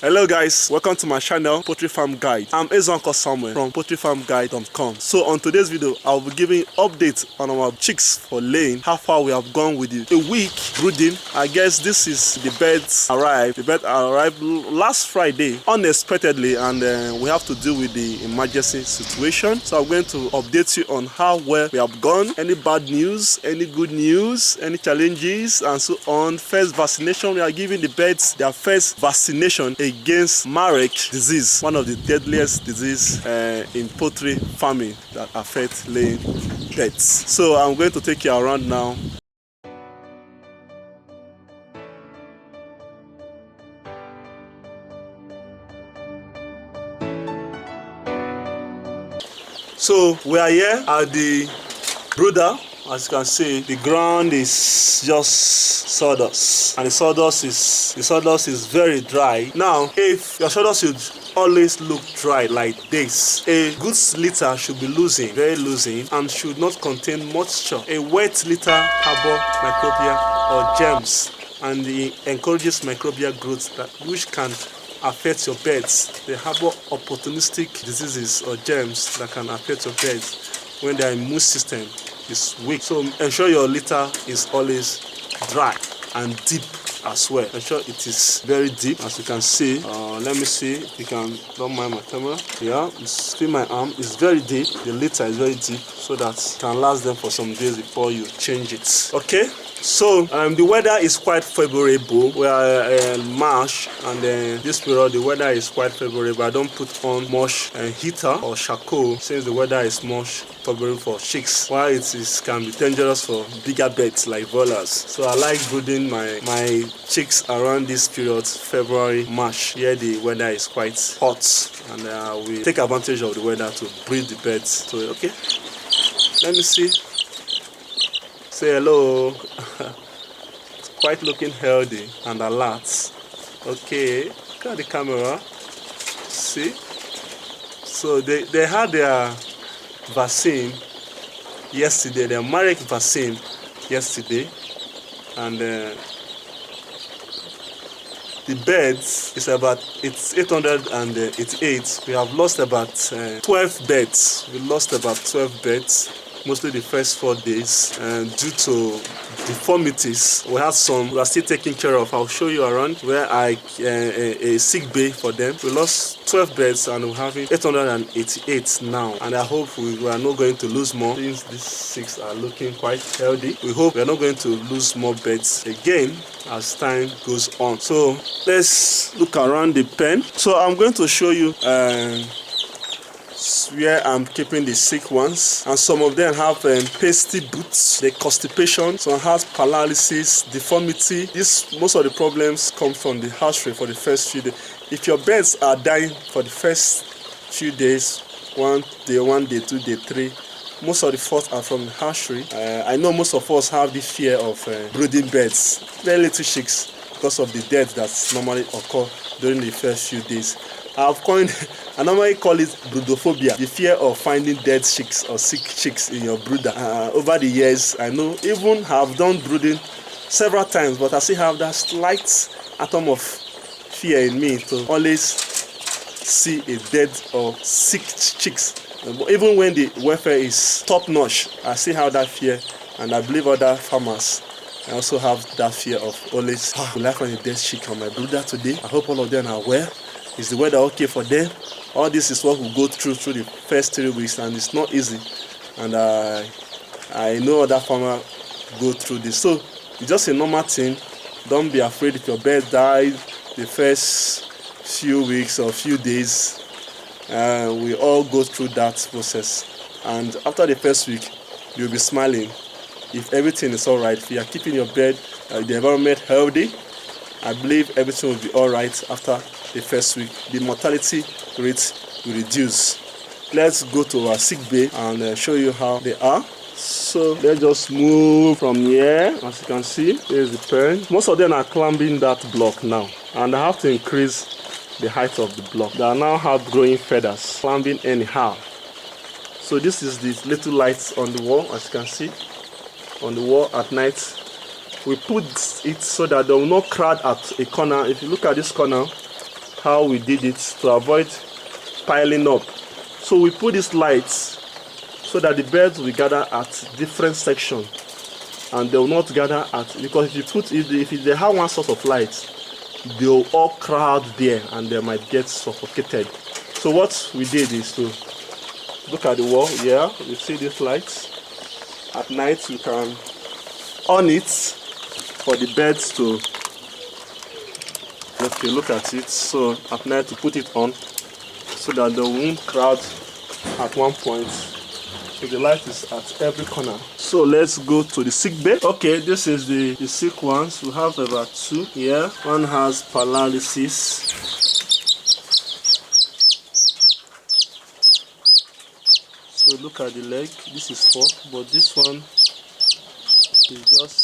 Hello guys, welcome to my channel Poultry Farm Guide. I'm Uncle Samuel from poultryfarmguide.com. So on today's video, I'll be giving updates on our chicks for laying, how far we have gone with a week brooding. I guess this is the birds arrived. The bird arrived last Friday unexpectedly, and we have to deal with the emergency situation. So I'm going to update you on how well we have gone, any bad news, any good news, any challenges, and so on. First vaccination, we are giving the birds their first vaccination against Marek disease, one of the deadliest diseases in poultry farming that affect laying birds. So I'm going to take you around now. So we are here at the brooder. As you can see, the ground is just sawdust, and the sawdust is very dry. Now, if your sawdust should always look dry like this, a good litter should be losing, very losing, and should not contain moisture. A wet litter harbor microbia or germs, and it encourages microbial growth which can affect your birds. They harbor opportunistic diseases or germs that can affect your birds when their immune system is weak. So ensure your litter is always dry and deep as well. Ensure it is very deep, as you can see. Let me see if you can, don't mind my camera. Yeah, see my arm, it's very deep. The litter is very deep, so that it can last them for some days before you change it. Okay, so the weather is quite favorable. We are in March, and this period the weather is quite favorable. I don't put on much heater or charcoal since the weather is much favorable for chicks, while it can be dangerous for bigger birds like broilers. So I like brooding my chicks around this period, February, March, here the weather is quite hot, and we take advantage of the weather to breed the birds. So okay, let me see. Say hello. It's quite looking healthy and alert. Okay, look at the camera. See, so they had their vaccine yesterday, their Marek Vaccine yesterday, and the birds is about, it's 888. We have lost about 12 birds. We lost about 12 birds, mostly the first 4 days, due to deformities. We had some we are still taking care of. I'll show you around where a sick bay for them. We lost 12 birds and we're having 888 now, and I hope we are not going to lose more since these 6 are looking quite healthy. We hope we are not going to lose more birds again as time goes on. So let's look around the pen. So I'm going to show you where I'm keeping the sick ones, and some of them have pasty boots, the constipation, some has paralysis, deformity. Most of the problems come from the hatchery for the first few days. If your birds are dying for the first few days, 1 day, 2 day, 3, most of the faults are from the hatchery. I know most of us have the fear of brooding birds, very little chicks, because of the death that normally occur during the first few days. I normally call it broodophobia, the fear of finding dead chicks or sick chicks in your brooder. Over the years, I know, even have done brooding several times, but I still have that slight atom of fear in me to always see a dead or sick chicks. Even when the welfare is top notch, I still have that fear, and I believe other farmers I also have that fear of always, will I find a dead chick on my brooder today? I hope all of them are well. Is the weather okay for them? All this is what we go through the first 3 weeks, and it's not easy. And I know other farmers go through this. So it's just a normal thing. Don't be afraid if your bird died the first few weeks or few days. We all go through that process. And after the first week, you'll be smiling. If everything is all right, if you are keeping your bird, the environment healthy, I believe everything will be all right after the first week. The mortality rate will reduce. Let's go to our sick bay and show you how they are. So let's just move from here. As you can see, here's the pen. Most of them are climbing that block now, and I have to increase the height of the block. They are now have growing feathers, climbing anyhow. So this is the little lights on the wall, as you can see. On the wall at night, we put it so that they will not crowd at a corner. If you look at this corner, how we did it to avoid piling up. So we put these lights so that the birds will gather at different sections, and they will not gather at, because if they have one source of light, they will all crowd there and they might get suffocated. So what we did is to look at the wall here. You see these lights. At night you can on it for the birds to, okay, look at it. So at night you put it on so that they won't crowd at one point. So the light is at every corner. So let's go to the sick bay. Okay, this is the sick ones. We have about 2 here. One has paralysis. So look at the leg. This is 4, but this one is just,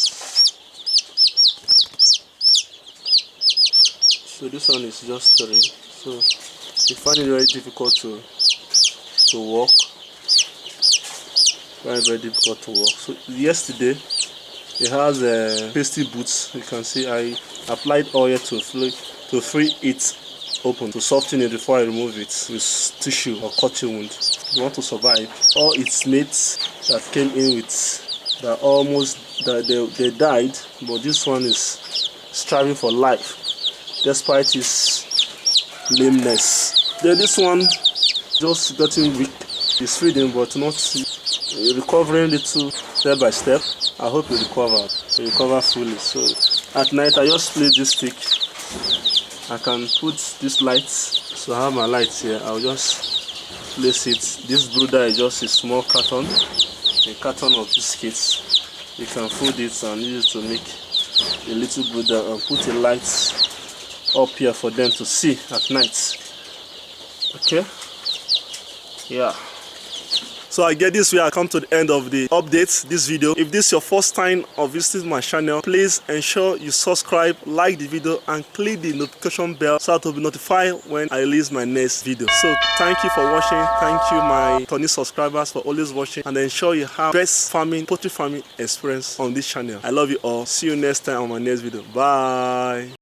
so this one is just 3. So we find it very difficult to walk. Very difficult to walk. So yesterday it has pasty boots. You can see I applied oil to free it open, to soften it before I remove it with tissue or cotton wound. You want to survive. All its mates that came in with that they died, but this one is striving for life despite his lameness. Then this one just getting weak. He's feeding but not recovering little step by step. I hope you recover fully. So at night I just play this stick. I can put this lights, so I have my lights here. I'll just place it. This brooder is just a small carton, a carton of biscuits. You can fold it and use it to make a little brooder and put a light up here for them to see at night. Okay, yeah. So I get this way I come to the end of the update, this video. If this is your first time of visiting my channel, please ensure you subscribe, like the video and click the notification bell so that you'll be notified when I release my next video. So thank you for watching. Thank you my returning subscribers for always watching, and ensure you have best poultry farming experience on this channel. I love you all. See you next time on my next video. Bye.